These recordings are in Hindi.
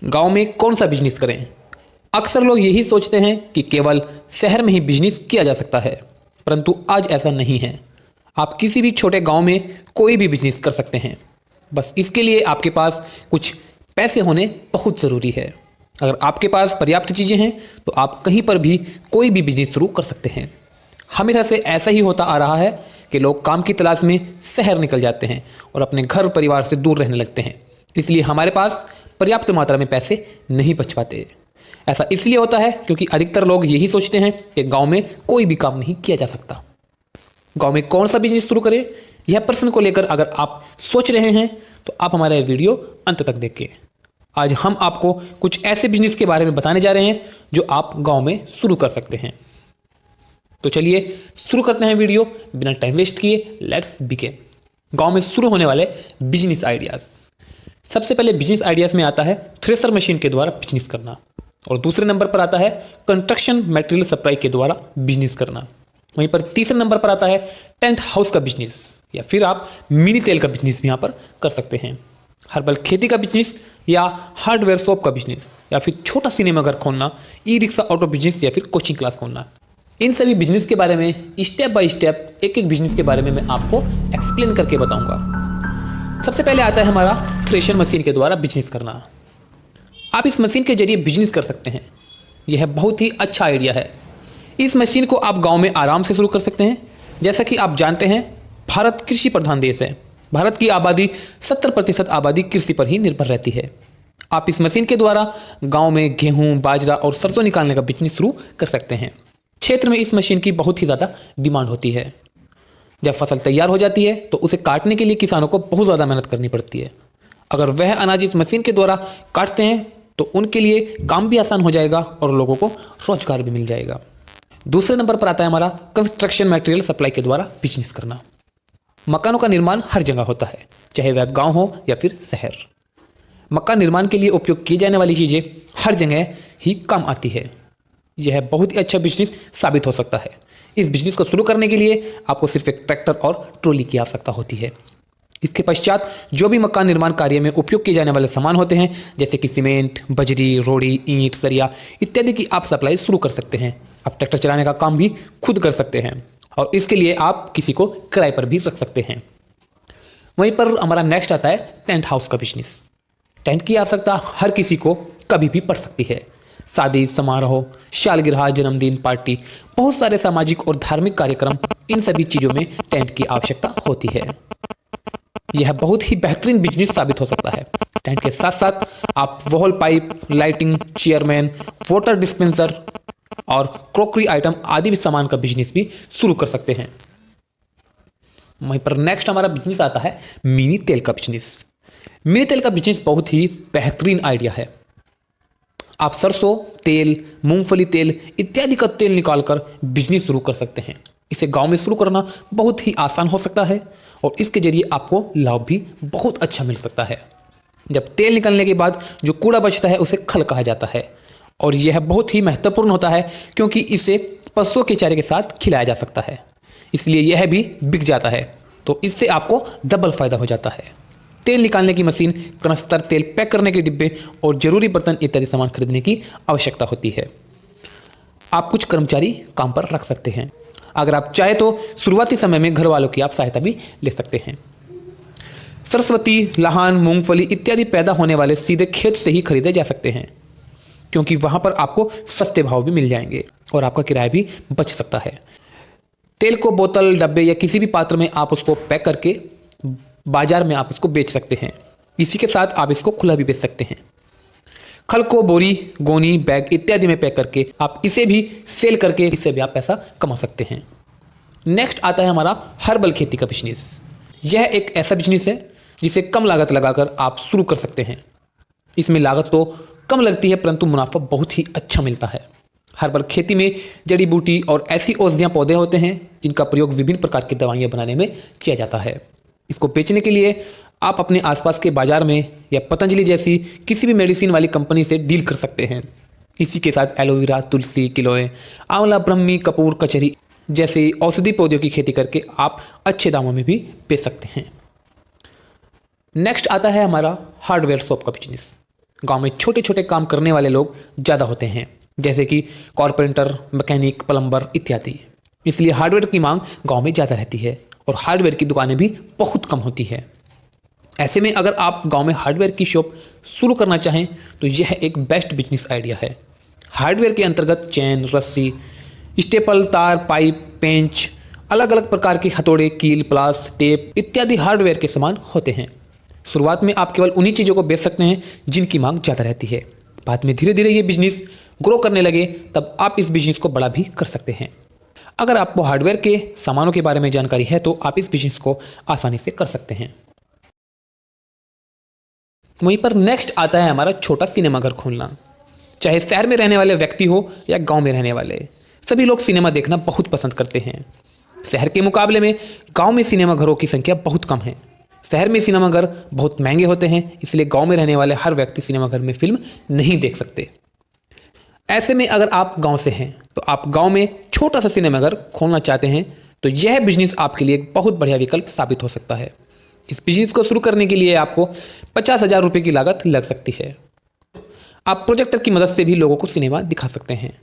गांव में कौन सा बिजनेस करें? अक्सर लोग यही सोचते हैं कि केवल शहर में ही बिजनेस किया जा सकता है, परंतु आज ऐसा नहीं है। आप किसी भी छोटे गांव में कोई भी बिजनेस कर सकते हैं। बस इसके लिए आपके पास कुछ पैसे होने बहुत ज़रूरी है। अगर आपके पास पर्याप्त चीज़ें हैं तो आप कहीं पर भी कोई भी बिजनेस शुरू कर सकते हैं। हमेशा से ऐसा ही होता आ रहा है कि लोग काम की तलाश में शहर निकल जाते हैं और अपने घर परिवार से दूर रहने लगते हैं। इसलिए हमारे पास पर्याप्त मात्रा में पैसे नहीं बच पाते। ऐसा इसलिए होता है क्योंकि अधिकतर लोग यही सोचते हैं कि गांव में कोई भी काम नहीं किया जा सकता। गांव में कौन सा बिजनेस शुरू करें, यह प्रश्न को लेकर अगर आप सोच रहे हैं तो आप हमारा यह वीडियो अंत तक देखें। आज हम आपको कुछ ऐसे बिजनेस के बारे में बताने जा रहे हैं जो आप गांव में शुरू कर सकते हैं। तो चलिए शुरू करते हैं वीडियो बिना टाइम वेस्ट किए। Let's begin. गांव में शुरू होने वाले बिजनेस आइडियाज़। सबसे पहले बिजनेस आइडियाज़ में आता है थ्रेशर मशीन के द्वारा बिजनेस करना, और दूसरे नंबर पर आता है कंस्ट्रक्शन मटेरियल सप्लाई के द्वारा बिजनेस करना। वहीं पर तीसरे नंबर पर आता है टेंट हाउस का बिजनेस, या फिर आप मिनी तेल का बिजनेस भी यहाँ पर कर सकते हैं। हर्बल खेती का बिजनेस, या हार्डवेयर शॉप का बिजनेस, या फिर छोटा सिनेमा घर खोलना, ई रिक्शा ऑटो बिजनेस, या फिर कोचिंग क्लास खोलना। इन सभी बिजनेस के बारे में स्टेप बाय स्टेप एक एक बिजनेस के बारे में मैं आपको एक्सप्लेन करके बताऊंगा। सबसे पहले आता है हमारा थ्रेशर मशीन के द्वारा बिजनेस करना। आप इस मशीन के जरिए बिजनेस कर सकते हैं। यह बहुत ही अच्छा आइडिया है। इस मशीन को आप गांव में आराम से शुरू कर सकते हैं। जैसा कि आप जानते हैं, भारत कृषि प्रधान देश है। भारत की आबादी 70% आबादी कृषि पर ही निर्भर रहती है। आप इस मशीन के द्वारा गांव में गेहूं, बाजरा और सरसों निकालने का बिजनेस शुरू कर सकते हैं। क्षेत्र में इस मशीन की बहुत ही ज़्यादा डिमांड होती है। जब फसल तैयार हो जाती है तो उसे काटने के लिए किसानों को बहुत ज़्यादा मेहनत करनी पड़ती है। अगर वह अनाज इस मशीन के द्वारा काटते हैं तो उनके लिए काम भी आसान हो जाएगा और लोगों को रोजगार भी मिल जाएगा। दूसरे नंबर पर आता है हमारा कंस्ट्रक्शन मटेरियल सप्लाई के द्वारा बिजनेस करना। मकानों का निर्माण हर जगह होता है, चाहे वह गांव हो या फिर शहर। मकान निर्माण के लिए उपयोग की जाने वाली चीज़ें हर जगह ही काम आती है। यह बहुत ही अच्छा बिजनेस साबित हो सकता है। इस बिजनेस को शुरू करने के लिए आपको सिर्फ एक ट्रैक्टर और ट्रॉली की आवश्यकता होती है। इसके पश्चात जो भी मकान निर्माण कार्य में उपयोग किए जाने वाले सामान होते हैं, जैसे कि सीमेंट, बजरी, रोड़ी, ईंट, सरिया इत्यादि की आप सप्लाई शुरू कर सकते हैं। आप ट्रैक्टर चलाने का काम भी खुद कर सकते हैं और इसके लिए आप किसी को किराए पर भी रख सकते हैं। वहीं पर हमारा नेक्स्ट आता है टेंट हाउस का बिजनेस। टेंट की आवश्यकता हर किसी को कभी भी पड़ सकती है। शादी समारोह, सालगिरह, जन्मदिन, पार्टी, बहुत सारे सामाजिक और धार्मिक कार्यक्रम, इन सभी चीज़ों में टेंट की आवश्यकता होती है। यह बहुत ही बेहतरीन बिजनेस साबित हो सकता है। टेंट के साथ साथ आप wall pipe, lighting, chairman, water dispenser और क्रॉकरी आइटम आदि भी सामान का बिजनेस भी शुरू कर सकते हैं। वहीं पर नेक्स्ट हमारा बिजनेस आता है मिनी तेल का बिजनेस। मिनी तेल का बिजनेस बहुत ही बेहतरीन आइडिया है। आप सरसों तेल, मूंगफली तेल इत्यादि का तेल निकालकर बिजनेस शुरू कर सकते हैं। इसे गांव में शुरू करना बहुत ही आसान हो सकता है और इसके जरिए आपको लाभ भी बहुत अच्छा मिल सकता है। जब तेल निकलने के बाद जो कूड़ा बचता है उसे खल कहा जाता है, और यह बहुत ही महत्वपूर्ण होता है क्योंकि इसे पशुओं के चारे के साथ खिलाया जा सकता है, इसलिए यह भी बिक जाता है। तो इससे आपको डबल फायदा हो जाता है। तेल निकालने की मशीन, कनस्तर, तेल पैक करने के डिब्बे और जरूरी बर्तन इत्यादि सामान खरीदने की आवश्यकता होती है। आप कुछ कर्मचारी काम पर रख सकते हैं। अगर आप चाहे तो शुरुआती समय में घर वालों की आप सहायता भी ले सकते हैं। सरस्वती, लहान, मूंगफली इत्यादि पैदा होने वाले सीधे खेत से ही खरीदे जा सकते हैं, क्योंकि वहां पर आपको सस्ते भाव भी मिल जाएंगे और आपका किराया भी बच सकता है। तेल को बोतल, डब्बे या किसी भी पात्र में आप उसको पैक करके बाजार में आप इसको बेच सकते हैं। इसी के साथ आप इसको खुला भी बेच सकते हैं। खल को बोरी, गोनी, बैग इत्यादि में पैक करके आप इसे भी सेल करके इससे भी आप पैसा कमा सकते हैं। नेक्स्ट आता है हमारा हर्बल खेती का बिजनेस। यह एक ऐसा बिजनेस है जिसे कम लागत लगाकर आप शुरू कर सकते हैं। इसमें लागत तो कम लगती है परंतु मुनाफा बहुत ही अच्छा मिलता है। हर्बल खेती में जड़ी बूटी और ऐसी औषधियाँ पौधे होते हैं जिनका प्रयोग विभिन्न प्रकार की दवाइयाँ बनाने में किया जाता है। इसको बेचने के लिए आप अपने आसपास के बाजार में या पतंजलि जैसी किसी भी मेडिसिन वाली कंपनी से डील कर सकते हैं। इसी के साथ एलोवेरा, तुलसी, किलोए, आंवला, ब्रह्मी, कपूर, कचहरी जैसे औषधि पौधों की खेती करके आप अच्छे दामों में भी बेच सकते हैं। नेक्स्ट आता है हमारा हार्डवेयर शॉप का बिजनेस। गांव में छोटे छोटे काम करने वाले लोग ज़्यादा होते हैं, जैसे कि कारपेंटर, मैकेनिक, प्लम्बर इत्यादि। इसलिए हार्डवेयर की मांग गांव में ज़्यादा रहती है और हार्डवेयर की दुकानें भी बहुत कम होती है। ऐसे में अगर आप गांव में हार्डवेयर की शॉप शुरू करना चाहें तो यह एक बेस्ट बिजनेस आइडिया है। हार्डवेयर के अंतर्गत चैन, रस्सी, स्टेपल, तार, पाइप, पेंच, अलग अलग प्रकार के हथौड़े, कील, प्लास, टेप इत्यादि हार्डवेयर के सामान होते हैं। शुरुआत में आप केवल उन्हीं चीज़ों को बेच सकते हैं जिनकी मांग ज़्यादा रहती है। बाद में धीरे धीरे ये बिजनेस ग्रो करने लगे तब आप इस बिजनेस को बड़ा भी कर सकते हैं। अगर आपको हार्डवेयर के सामानों के बारे में जानकारी है तो आप इस बिजनेस को आसानी से कर सकते हैं। वहीं पर नेक्स्ट आता है हमारा छोटा सिनेमा घर खोलना। चाहे शहर में रहने वाले व्यक्ति हो या गांव में रहने वाले, सभी लोग सिनेमा देखना बहुत पसंद करते हैं। शहर के मुकाबले में गांव में सिनेमा घरों की संख्या बहुत कम है। शहर में सिनेमा घर बहुत महंगे होते हैं, इसलिए गांव में रहने वाले हर व्यक्ति सिनेमा घर में फिल्म नहीं देख सकते। ऐसे में अगर आप गांव से हैं तो आप गांव में छोटा सा सिनेमा घर खोलना चाहते हैं तो यह बिजनेस आपके लिए एक बहुत बढ़िया विकल्प साबित हो सकता है। इस बिजनेस को शुरू करने के लिए आपको 50,000 रुपये की लागत लग सकती है। आप प्रोजेक्टर की मदद से भी लोगों को सिनेमा दिखा सकते हैं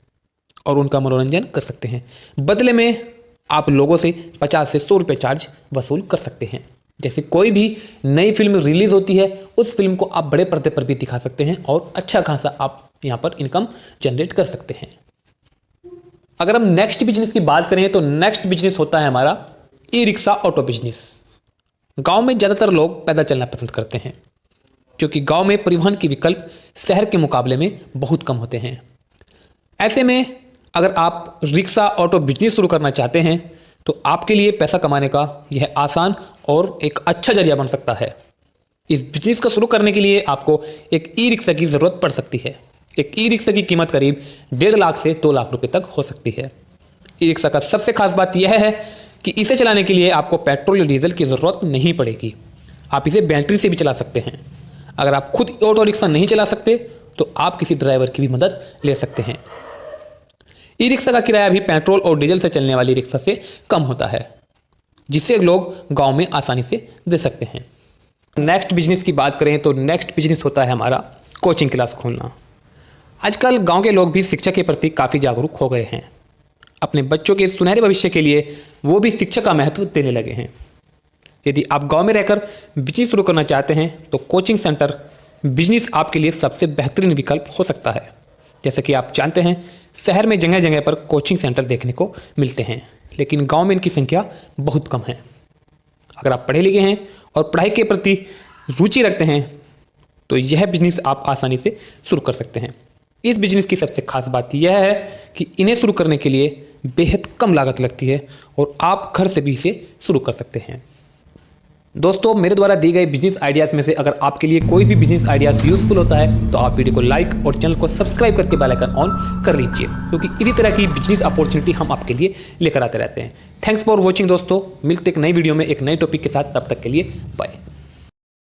और उनका मनोरंजन कर सकते हैं। बदले में आप लोगों से 50 से 100 रुपये चार्ज वसूल कर सकते हैं। जैसे कोई भी नई फिल्म रिलीज होती है उस फिल्म को आप बड़े पर्दे पर भी दिखा सकते हैं और अच्छा खासा आप यहाँ पर इनकम जनरेट कर सकते हैं। अगर हम नेक्स्ट बिजनेस की बात करें तो नेक्स्ट बिजनेस होता है हमारा ई रिक्शा ऑटो बिजनेस। गांव में ज़्यादातर लोग पैदल चलना पसंद करते हैं क्योंकि गांव में परिवहन के विकल्प शहर के मुकाबले में बहुत कम होते हैं। ऐसे में अगर आप रिक्शा ऑटो बिजनेस शुरू करना चाहते हैं तो आपके लिए पैसा कमाने का यह आसान और एक अच्छा जरिया बन सकता है। इस बिजनेस को शुरू करने के लिए आपको एक ई रिक्शा की ज़रूरत पड़ सकती है। एक ई रिक्शा की कीमत करीब 1.5 लाख से 2 लाख रुपए तक हो सकती है। ई रिक्शा का सबसे खास बात यह है कि इसे चलाने के लिए आपको पेट्रोल या डीजल की ज़रूरत नहीं पड़ेगी। आप इसे बैटरी से भी चला सकते हैं। अगर आप खुद ऑटो रिक्शा नहीं चला सकते तो आप किसी ड्राइवर की भी मदद ले सकते हैं। ई रिक्शा का किराया भी पेट्रोल और डीजल से चलने वाली रिक्शा से कम होता है, जिससे लोग गांव में आसानी से दे सकते हैं। नेक्स्ट बिजनेस की बात करें तो नेक्स्ट बिजनेस होता है हमारा कोचिंग क्लास खोलना। आजकल गांव के लोग भी शिक्षा के प्रति काफ़ी जागरूक हो गए हैं। अपने बच्चों के सुनहरे भविष्य के लिए वो भी शिक्षा का महत्व देने लगे हैं। यदि आप गांव में रहकर बिजनेस शुरू करना चाहते हैं तो कोचिंग सेंटर बिजनेस आपके लिए सबसे बेहतरीन विकल्प हो सकता है। जैसे कि आप जानते हैं शहर में जगह जगह पर कोचिंग सेंटर देखने को मिलते हैं, लेकिन गांव में इनकी संख्या बहुत कम है। अगर आप पढ़े लिखे हैं और पढ़ाई के प्रति रुचि रखते हैं तो यह बिजनेस आप आसानी से शुरू कर सकते हैं। इस बिजनेस की सबसे खास बात यह है कि इन्हें शुरू करने के लिए बेहद कम लागत लगती है और आप घर से भी इसे शुरू कर सकते हैं। दोस्तों, मेरे द्वारा दी गई बिजनेस आइडियाज़ में से अगर आपके लिए कोई भी बिजनेस आइडियाज़ यूजफुल होता है तो आप वीडियो को लाइक और चैनल को सब्सक्राइब करके बेल आइकन ऑन कर लीजिए, क्योंकि इसी तरह की बिजनेस अपॉर्चुनिटी हम आपके लिए लेकर आते रहते हैं। थैंक्स फॉर वॉचिंग दोस्तों, मिलते एक नई वीडियो में एक नए टॉपिक के साथ, तब तक के लिए बाय।